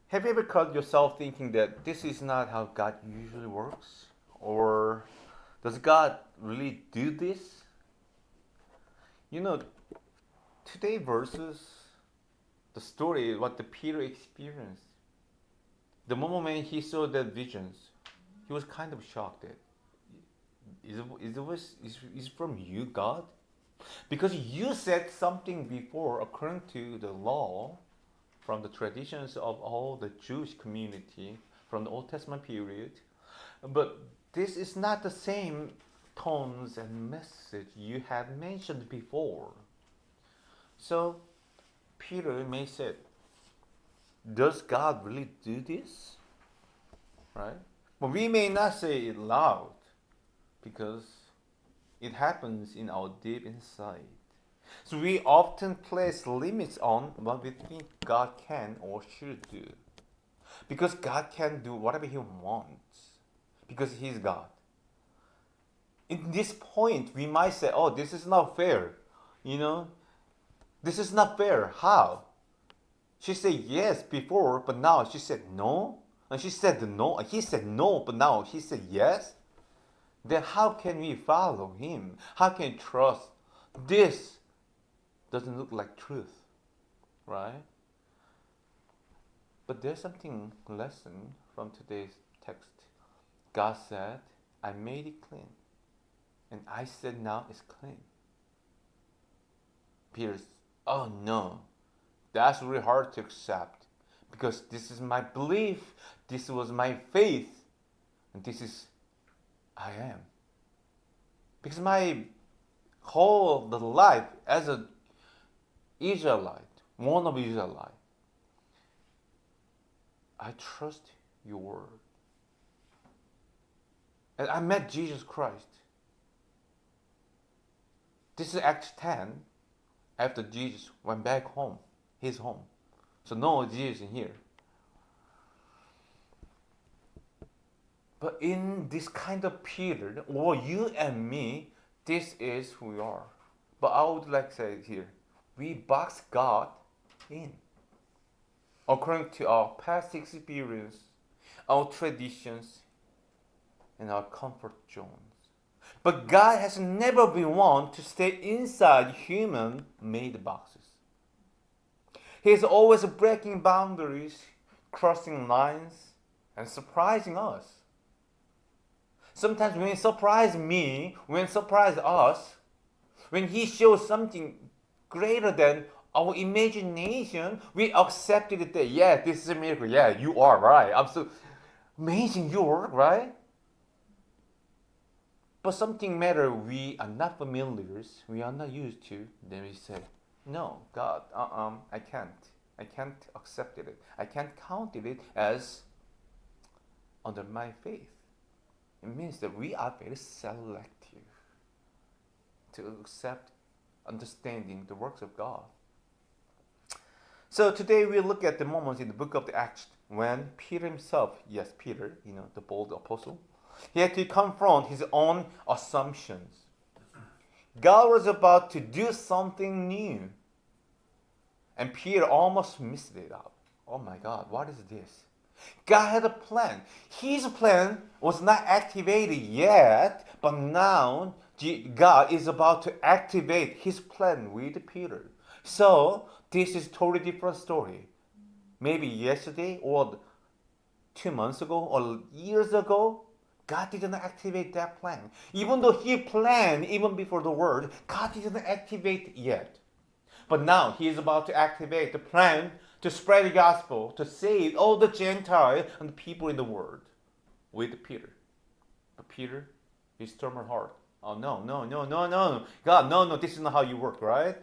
Have you ever caught yourself thinking that this is not how God usually works? Or does God really do this? You know, today versus the story, what the Peter experienced. The moment when he saw that visions, he was kind of shocked that is it from you, God? Because you said something before according to the law from the traditions of all the Jewish community from the Old Testament period. But this is not the same tones and message you had mentioned before. So Peter may say, does God really do this? Right? But we may not say it loud because it happens in our deep inside. So we often place limits on what we think God can or should do. Because God can do whatever He wants. Because He's God. In this point, we might say, oh, this is not fair. This is not fair. How? She said yes before, but now she said no. And she said no. He said no, but now he said yes. Then how can we follow him? How can we trust? This doesn't look like truth, right? But there's something lesson from today's text. God said, I made it clean. And I said now it's clean. Peter, oh no. That's really hard to accept because this is my belief, this was my faith, and this is I am. Because my whole the life as an Israelite, one of Israelite, I trust your word. And I met Jesus Christ. This is Acts 10 after Jesus went back home. His home. So no Jesus in here. But in this kind of period, or you and me, this is who we are. But I would like to say here, we box God in. According to our past experience, our traditions, and our comfort zones. But God has never been one to stay inside human-made boxes. He is always breaking boundaries, crossing lines, and surprising us. Sometimes when He surprises me, when He surprises us, when He shows something greater than our imagination, we accepted it that, yeah, this is a miracle. Yeah, you are right. I'm so amazing you work, right? But something matter we are not familiar, we are not used to, then we say, no, God, I can't. I can't accept it. I can't count it as under my faith. It means that we are very selective to accept, understanding the works of God. So today we look at the moments in the book of the Acts when Peter himself, yes, Peter, the bold apostle, he had to confront his own assumptions. God was about to do something new. And Peter almost missed it out. Oh my God, what is this? God had a plan. His plan was not activated yet, but now God is about to activate His plan with Peter. So this is a totally different story. Maybe yesterday or 2 months ago or years ago, God didn't activate that plan. Even though He planned even before the word, God didn't activate it yet. But now He is about to activate the plan to spread the gospel, to save all the Gentiles and the people in the world with Peter. But Peter, his stubborn heart. Oh, no. God, no, this is not how you work, right?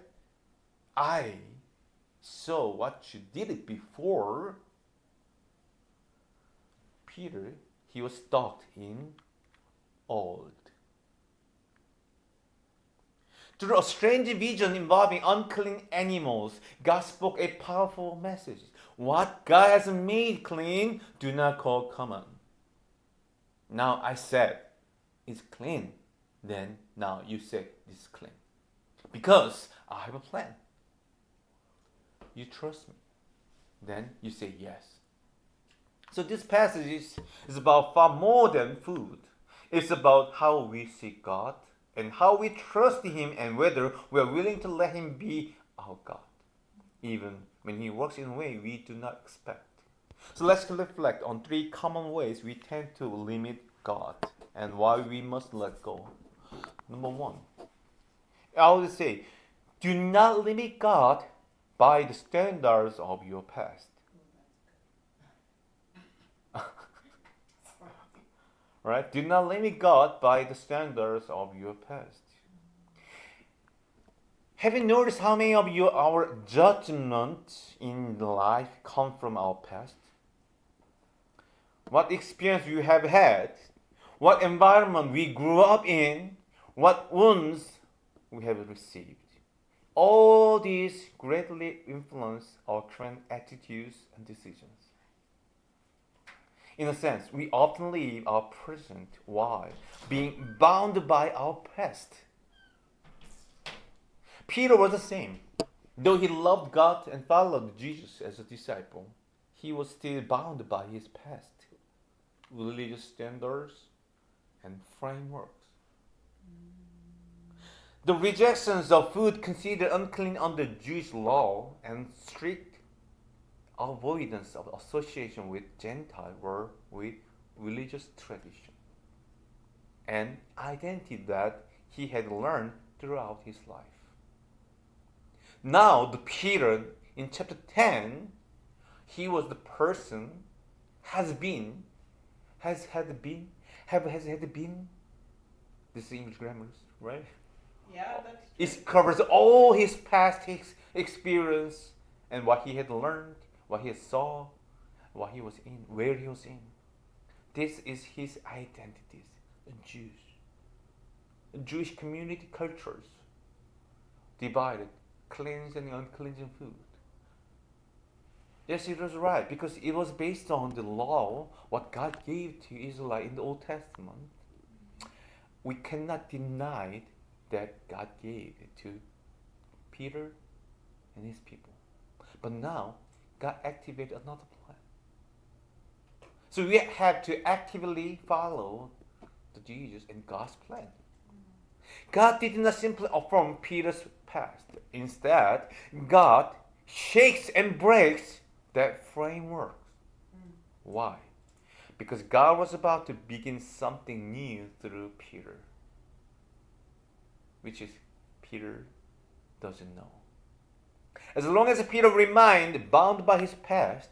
I saw what you did it before. Peter, he was stuck in old. Through a strange vision involving unclean animals, God spoke a powerful message. What God has made clean, do not call common. Now I said, it's clean. Then now you say, it's clean. Because I have a plan. You trust me. Then you say yes. So this passage is about far more than food. It's about how we see God and how we trust Him and whether we are willing to let Him be our God, even when He works in a way we do not expect. So let's reflect on 3 common ways we tend to limit God and why we must let go. Number 1, I would say, do not limit God by the standards of your past. Right? Do not limit God by the standards of your past. Have you noticed how many of our judgments in life come from our past? What experience you have had, what environment we grew up in, what wounds we have received. All these greatly influence our current attitudes and decisions. In a sense, we often live our present while being bound by our past. Peter was the same. Though he loved God and followed Jesus as a disciple, he was still bound by his past, religious standards, and frameworks. The rejections of food considered unclean under Jewish law and strict avoidance of association with Gentile were with religious tradition and identity that he had learned throughout his life. Now, the Peter in chapter 10, he was the person has had been. This is English grammar, right? Yeah, that's true. It covers all his past experience and what he had learned, what he saw, what he was in, where he was in. This is his identities, Jewish community cultures, divided, cleansed and uncleansed food. Yes, it was right, because it was based on the law, what God gave to Israel in the Old Testament. We cannot deny that God gave it to Peter and his people. But now, God activated another plan. So we have to actively follow the Jesus and God's plan. God did not simply affirm Peter's past. Instead, God shakes and breaks that framework. Why? Because God was about to begin something new through Peter, which is Peter doesn't know. As long as Peter remained bound by his past,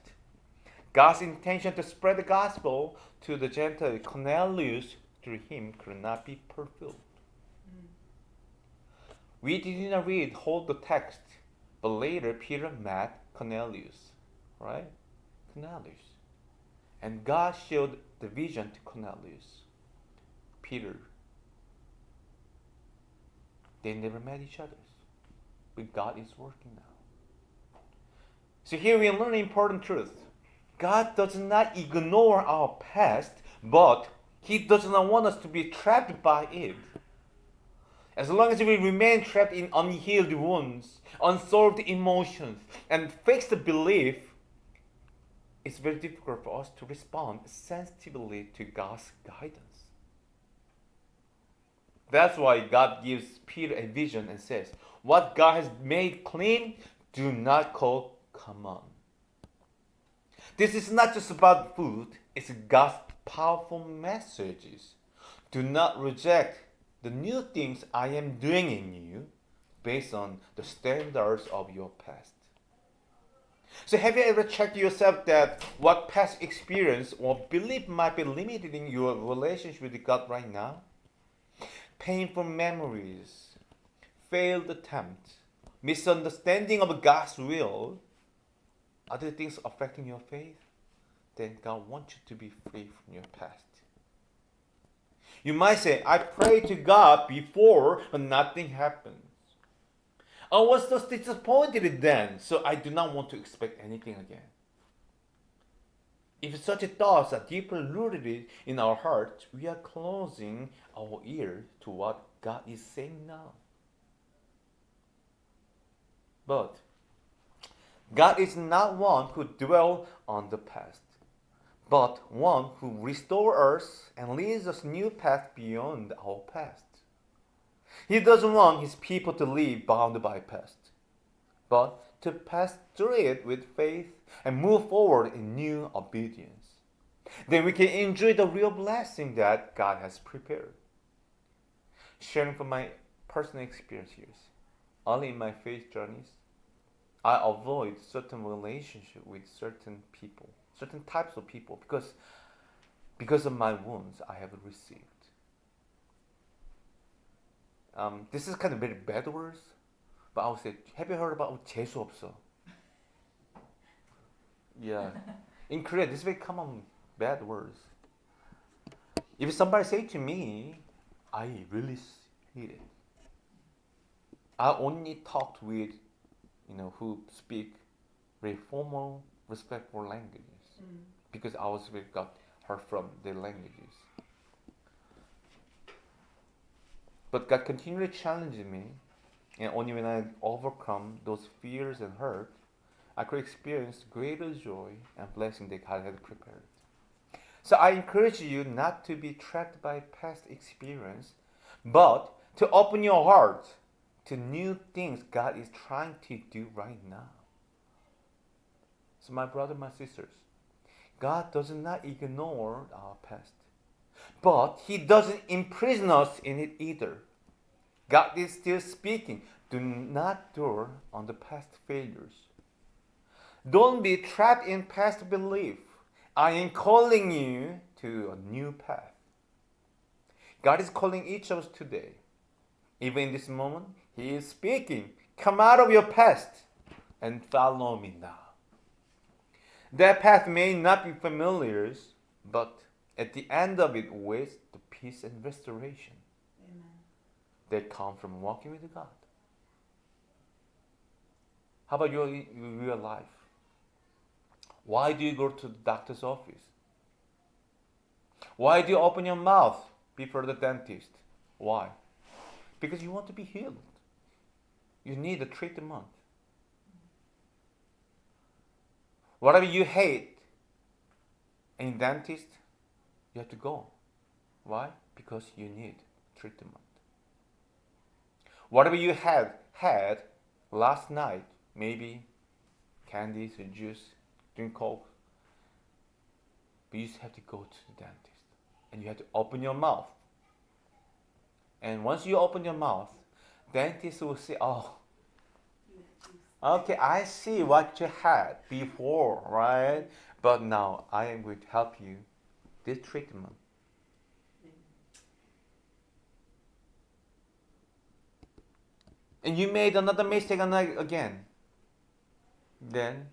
God's intention to spread the gospel to the Gentile Cornelius through him could not be fulfilled. We did not read whole the text, but later Peter met Cornelius, right? Cornelius. And God showed the vision to Cornelius. Peter. They never met each other. But God is working now. So here we learn an important truth. God does not ignore our past, but He does not want us to be trapped by it. As long as we remain trapped in unhealed wounds, unsolved emotions, and fixed belief, it's very difficult for us to respond sensitively to God's guidance. That's why God gives Peter a vision and says, what God has made clean, do not call common. This is not just about food, it's God's powerful messages. Do not reject the new things I am doing in you based on the standards of your past. So have you ever checked yourself that what past experience or belief might be limiting your relationship with God right now? Painful memories, failed attempts, misunderstanding of God's will, other things affecting your faith? Then God wants you to be free from your past. You might say, I prayed to God before, but nothing happens. I was just disappointed then, so I do not want to expect anything again. If such thoughts are deeply rooted in our hearts, we are closing our ear to what God is saying now. But God is not one who dwells on the past, but one who restores us and leads us new path beyond our past. He doesn't want his people to live bound by past, but to pass through it with faith and move forward in new obedience. Then we can enjoy the real blessing that God has prepared. Sharing from my personal experience here. Early in my faith journeys, I avoid certain relationship with certain people, certain types of people, because of my wounds I have received. This is kind of very bad words, but I would say, have you heard about 재수 없어? Yeah. In Korea, this is very common bad words. If somebody say to me, I really hate it. I only talked with, who speak very formal, respectful languages, because I was got hurt from their languages. But God continually challenged me, and only when I overcome those fears and hurt, I could experience greater joy and blessing that God had prepared. So I encourage you not to be trapped by past experience, but to open your heart to new things God is trying to do right now. So my brothers, my sisters, God does not ignore our past, but He doesn't imprison us in it either. God is still speaking. Do not dwell on the past failures. Don't be trapped in past belief. I am calling you to a new path. God is calling each of us today. Even in this moment, He is speaking. Come out of your past and follow me now. That path may not be familiar, but at the end of it waits the peace and restoration that come from walking with God. How about your real life? Why do you go to the doctor's office? Why do you open your mouth before the dentist? Why? Because you want to be healed. You need a treatment. Whatever you hate in dentist, you have to go. Why? Because you need treatment. Whatever you had last night, maybe candies or juice, drink Coke, but you just have to go to the dentist. And you have to open your mouth. And once you open your mouth, dentist will say, oh, okay, I see what you had before, right? But now I am going to help you this treatment. And you made another mistake again. Then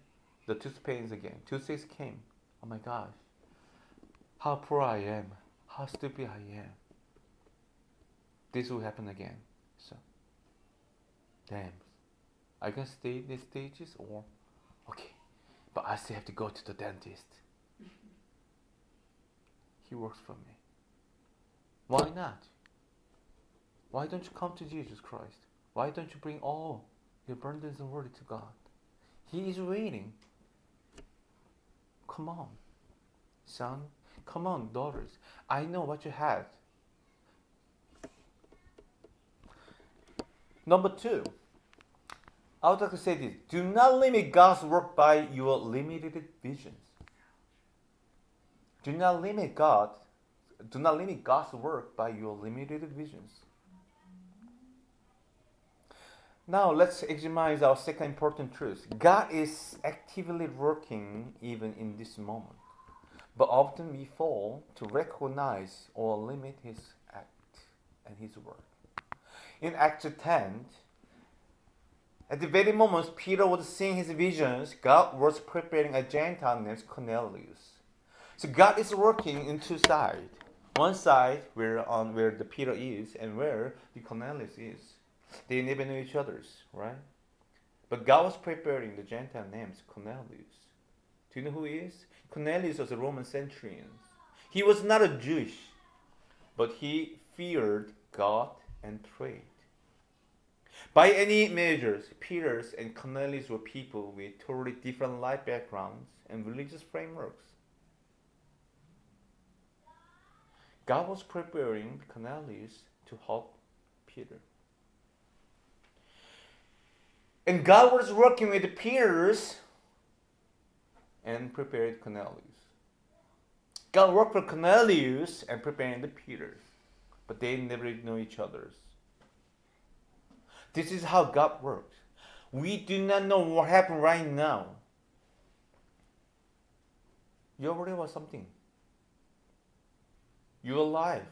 the tooth pains again. Toothaches came. Oh my gosh. How poor I am. How stupid I am. This will happen again. So, damn. I can stay in these stages or, okay, but I still have to go to the dentist. He works for me. Why not? Why don't you come to Jesus Christ? Why don't you bring all your burdens and worry to God? He is waiting. Come on, son. Come on, daughters. I know what you have. Number 2, I would like to say this. Do not limit God's work by your limited visions. Do not limit God's work by your limited visions. Now let's examine our second important truth. God is actively working even in this moment. But often we fall to recognize or limit His act and His work. In Acts 10, at the very moment Peter was seeing his visions, God was preparing a Gentile named Cornelius. So God is working in two sides. One side where the Peter is and where the Cornelius is. They never knew each other, right? But God was preparing the Gentile named Cornelius. Do you know who he is? Cornelius was a Roman centurion. He was not a Jewish, but he feared God and prayed. By any measures, Peter and Cornelius were people with totally different life backgrounds and religious frameworks. God was preparing Cornelius to help Peter. And God was working with Peter's and prepared Cornelius. God worked for Cornelius and preparing the Peter, but they never know each other. This is how God works. We do not know what happened right now. You're worried about something. Your life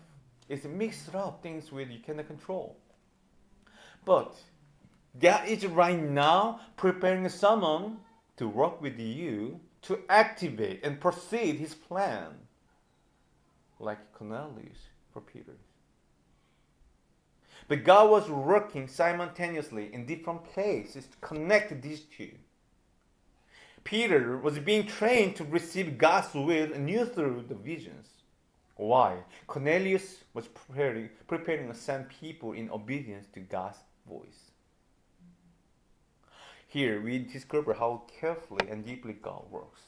is mixed up things with you cannot control. But God is right now preparing someone to work with you to activate and proceed His plan, like Cornelius for Peter. But God was working simultaneously in different places to connect these two. Peter was being trained to receive God's will and knew through the visions. Why? Cornelius was preparing to send people in obedience to God's voice. Here we discover how carefully and deeply God works.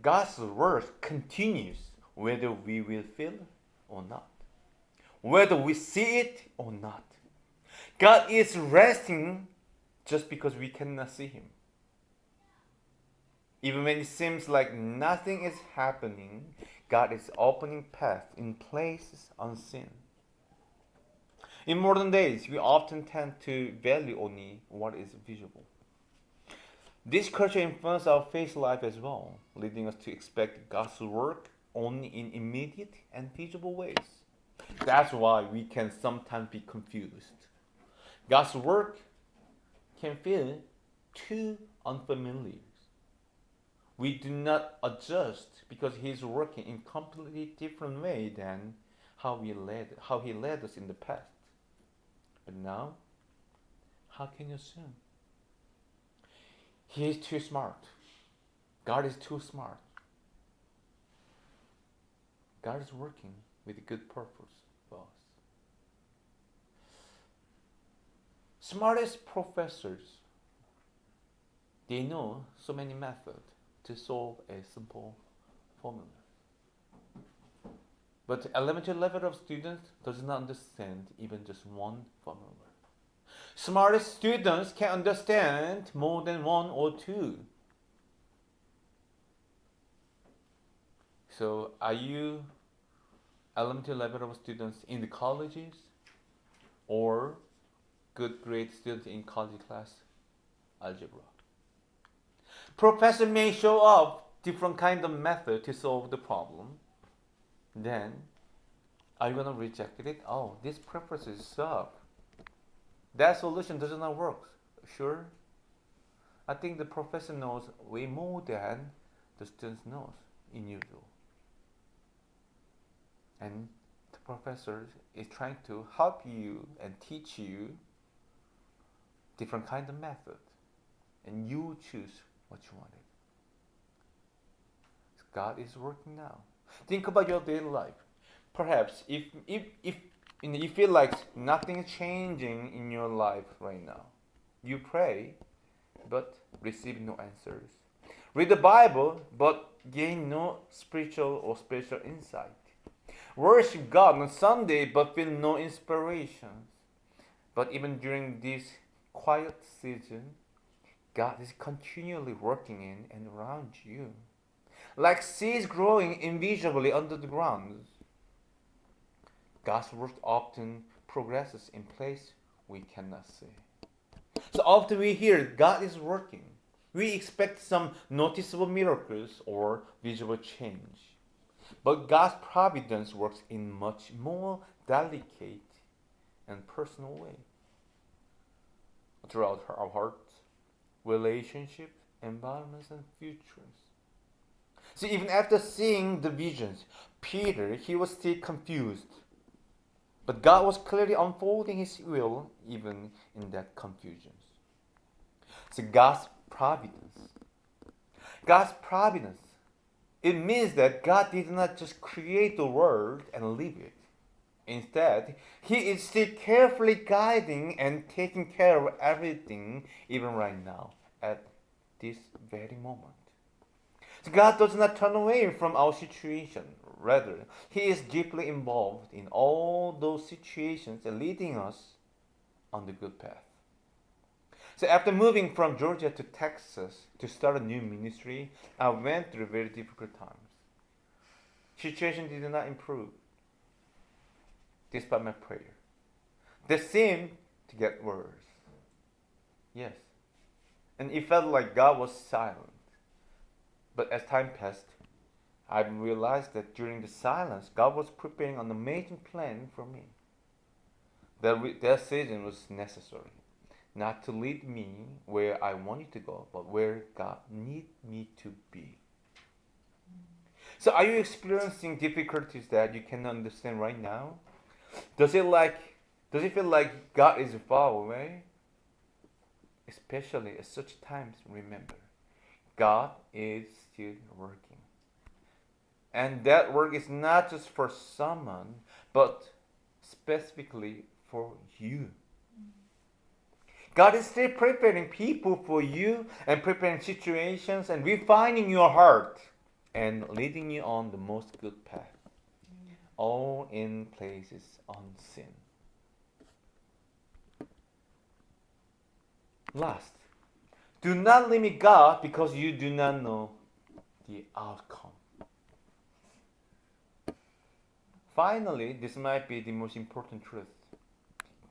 God's work continues whether we will feel or not, whether we see it or not. God is resting just because we cannot see Him. Even when it seems like nothing is happening, God is opening paths in places unseen. In modern days, we often tend to value only what is visible. This culture influences our faith life as well, leading us to expect God's work only in immediate and visible ways. That's why we can sometimes be confused. God's work can feel too unfamiliar. We do not adjust because He is working in completely different way than how He led us in the past. But now, how can you assume? He is too smart. God is too smart. God is working with a good purpose for us. Smartest professors, they know so many methods to solve a simple formula. But elementary level of students does not understand even just one formula. Smartest students can understand more than one or two. So are you elementary level of students in the colleges or good grade students in college class algebra? Professor may show up different kind of method to solve the problem. Then, are you going to reject it? Oh, this preferences suck. That solution does not work. Sure? I think the professor knows way more than the students knows in usual. And the professor is trying to help you and teach you different kind of method. And you choose what you wanted. God is working now. Think about your daily life. Perhaps if you feel like nothing is changing in your life right now, you pray but receive no answers. Read the Bible but gain no spiritual insight. Worship God on Sunday but feel no inspirations. But even during this quiet season, God is continually working in and around you. Like seeds growing invisibly under the ground, God's work often progresses in place we cannot see. So often we hear God is working. We expect some noticeable miracles or visible change. But God's providence works in much more delicate and personal way. Throughout our hearts, relationships, environments, and futures. See, even after seeing the visions, Peter, he was still confused. But God was clearly unfolding His will even in that confusion. So God's providence. God's providence. It means that God did not just create the world and leave it. Instead, He is still carefully guiding and taking care of everything even right now, at this very moment. God does not turn away from our situation. Rather, He is deeply involved in all those situations and leading us on the good path. So after moving from Georgia to Texas to start a new ministry, I went through very difficult times. Situation did not improve despite my prayer. They seemed to get worse. Yes. And it felt like God was silent. But as time passed, I realized that during the silence, God was preparing an amazing plan for me. That season was necessary, not to lead me where I wanted to go, but where God needed me to be. So are you experiencing difficulties that you cannot understand right now? Does it feel like God is far away? Especially at such times, remember, God is still working. And that work is not just for someone, but specifically for you. God is still preparing people for you and preparing situations and refining your heart and leading you on the most good path. All in places unseen. Last, do not limit God because you do not know the outcome. Finally, this might be the most important truth.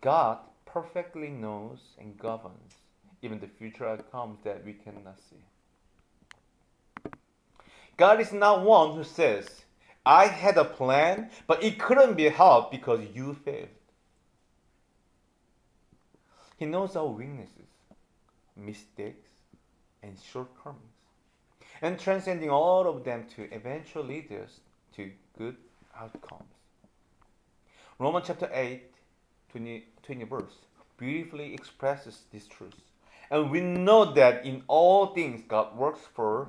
God perfectly knows and governs even the future outcomes that we cannot see. God is not one who says, I had a plan, but it couldn't be helped because you failed. He knows our weaknesses, mistakes, and shortcomings, and transcending all of them to eventually lead us to good outcomes. Romans chapter 8, 20 verse beautifully expresses this truth. And we know that in all things God works for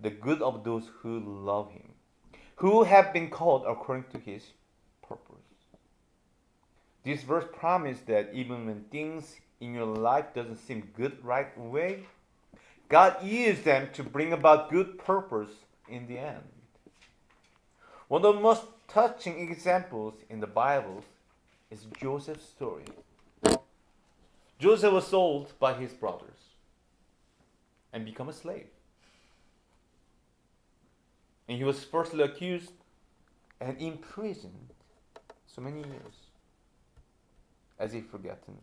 the good of those who love Him, who have been called according to His purpose. This verse promises that even when things in your life doesn't seem good right away, God uses them to bring about good purpose in the end. One of the most touching examples in the Bible is Joseph's story. Joseph was sold by his brothers and became a slave. And he was firstly accused and imprisoned so many years as if forgotten.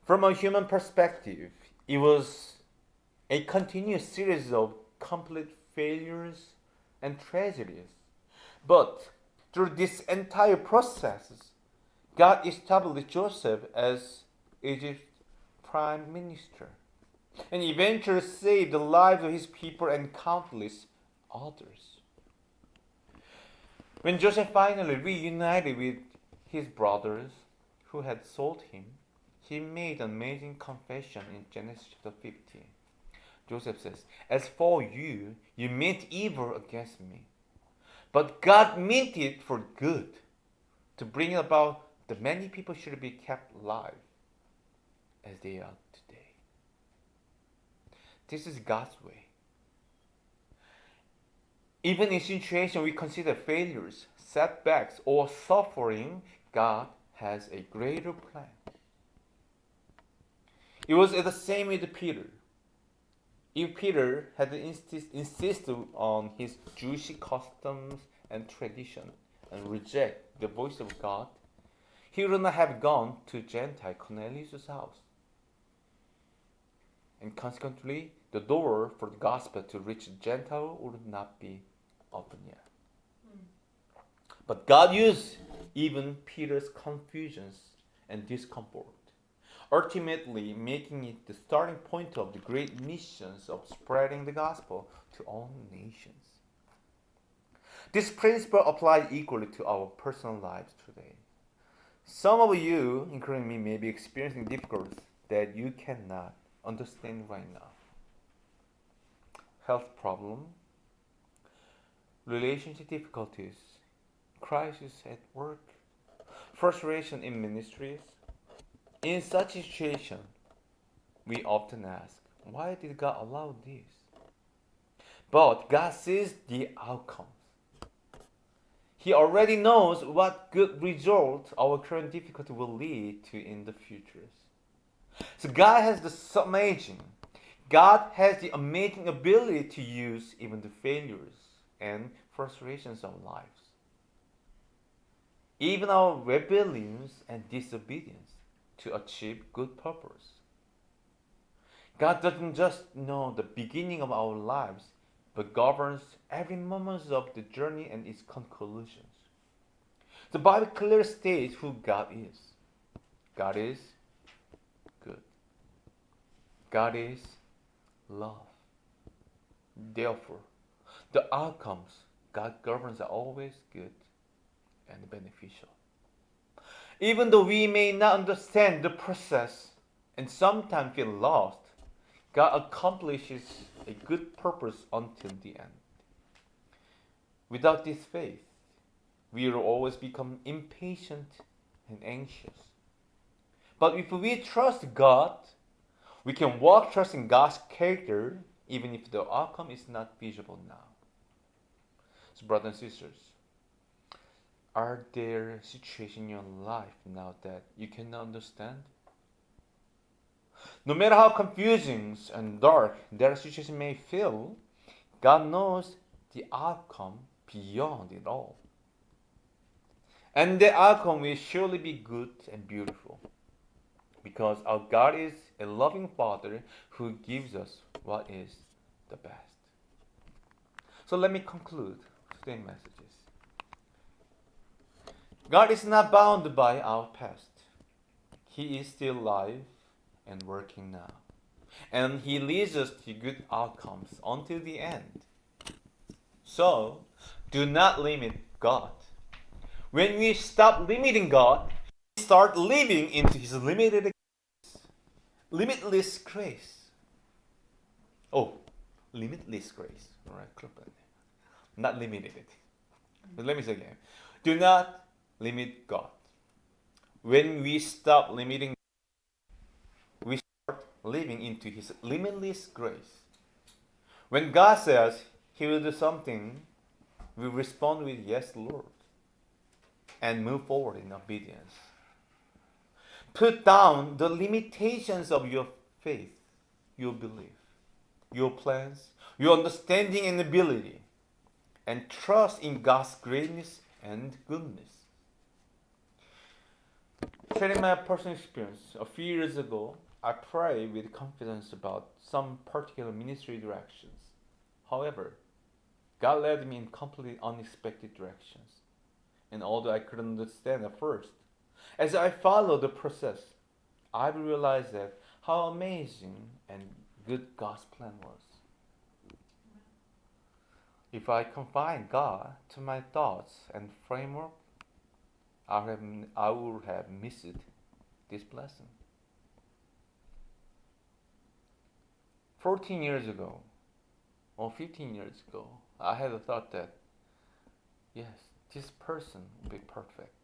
From a human perspective, it was a continuous series of complete failures and tragedies. But through this entire process, God established Joseph as Egypt's prime minister and eventually saved the lives of his people and countless others. When Joseph finally reunited with his brothers who had sold him, he made an amazing confession in Genesis chapter 50. Joseph says, as for you, you meant evil against me, but God meant it for good, to bring about that many people should be kept alive as they are today. This is God's way. Even in situations we consider failures, setbacks, or suffering, God has a greater plan. It was the same with Peter. If Peter had insisted on his Jewish customs and tradition and reject the voice of God, he would not have gone to Gentile Cornelius' house. And consequently, the door for the gospel to reach Gentile would not be open yet. But God used even Peter's confusions and discomfort, ultimately making it the starting point of the great missions of spreading the gospel to all nations. This principle applies equally to our personal lives today. Some of you, including me, may be experiencing difficulties that you cannot understand right now. Health problem, relationship difficulties, crisis at work, frustration in ministries. In such a situation, we often ask, why did God allow this? But God sees the outcomes. He already knows what good result our current difficulty will lead to in the future. So God has the amazing ability to use even the failures and frustrations of lives, even our rebellions and disobedience, to achieve good purpose. God doesn't just know the beginning of our lives, but governs every moment of the journey and its conclusions. The Bible clearly states who God is. God is good. God is love. Therefore, the outcomes God governs are always good and beneficial. Even though we may not understand the process and sometimes feel lost, God accomplishes a good purpose until the end. Without this faith, we will always become impatient and anxious. But if we trust God, we can walk trusting God's character even if the outcome is not visible now. So, brothers and sisters, are there situations in your life now that you cannot understand? No matter how confusing and dark that situation may feel, God knows the outcome beyond it all. And the outcome will surely be good and beautiful, because our God is a loving Father who gives us what is the best. So let me conclude today's messages. God is not bound by our past. He is still alive and working now. And He leads us to good outcomes until the end. So, do not limit God. When we stop limiting God, we start living into His limitless grace. Oh, limitless grace. All right, not limited. But let me say again. Do not limit God. When we stop limiting, we start living into His limitless grace. When God says He will do something, we respond with yes, Lord, and move forward in obedience. Put down the limitations of your faith, your belief, your plans, your understanding and ability, and trust in God's greatness and goodness. Sharing my personal experience, a few years ago, I prayed with confidence about some particular ministry directions. However, God led me in completely unexpected directions. And although I couldn't understand at first, as I followed the process, I realized that how amazing and good God's plan was. If I confine God to my thoughts and framework, I would have missed this blessing. 14 years ago, or 15 years ago, I had a thought that, yes, this person will be perfect.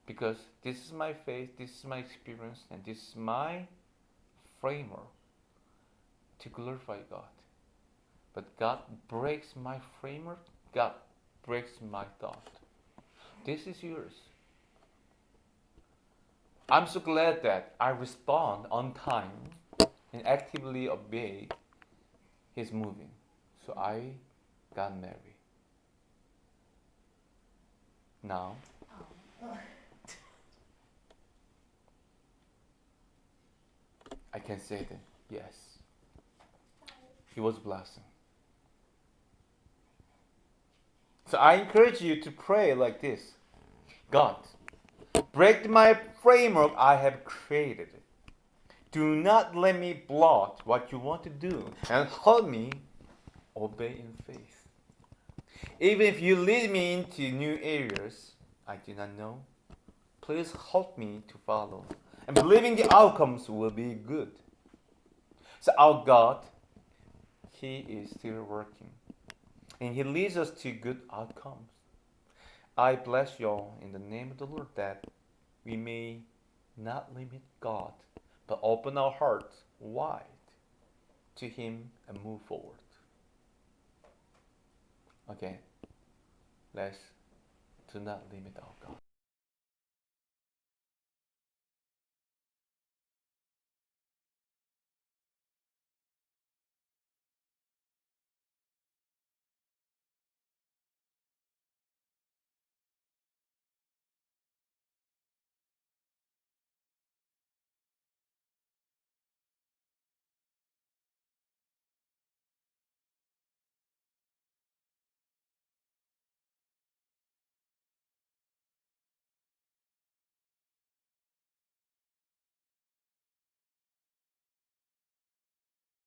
Because this is my faith, this is my experience, and this is my framework to glorify God. But God breaks my framework, God breaks my thought. This is yours. I'm so glad that I respond on time and actively obey His moving. So I got married. Now, I can say that, yes, it was a blessing. So I encourage you to pray like this. God, break my framework I have created. Do not let me block what you want to do, and help me obey in faith. Even if you lead me into new areas I do not know, please help me to follow, and believing the outcomes will be good. So our God, He is still working, and He leads us to good outcomes. I bless you all in the name of the Lord, that we may not limit God, but open our hearts wide to Him and move forward. Okay. Let's do not limit our God.